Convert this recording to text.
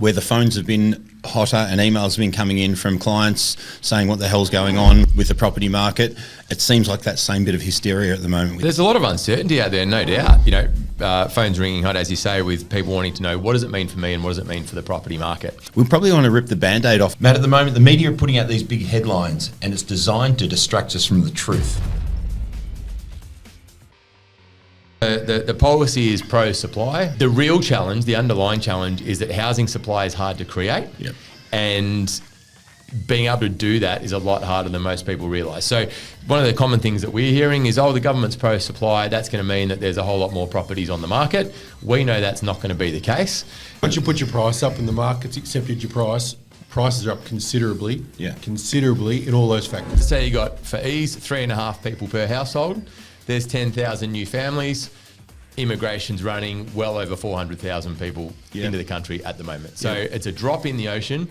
where the phones have been hotter and emails have been coming in from clients saying what the hell's going on with the property market. It seems like that same bit of hysteria at the moment. There's a lot of uncertainty out there, no doubt. You know, phones ringing hot, as you say, with people wanting to know what does it mean for me and what does it mean for the property market. We probably want to rip the Band-Aid off. Matt, at the moment, the media are putting out these big headlines and it's designed to distract us from the truth. The policy is pro-supply. The real challenge, the underlying challenge, is that housing supply is hard to create. Yep. And being able to do that is a lot harder than most people realise. So one of the common things that we're hearing is, oh, the government's pro-supply, that's going to mean that there's a whole lot more properties on the market. We know that's not going to be the case. Once you put your price up and the market's accepted your price, prices are up considerably, considerably in all those factors. Say you got, for ease, 3.5 people per household. There's 10,000 new families. Immigration's running well over 400,000 people into the country at the moment. So it's a drop in the ocean.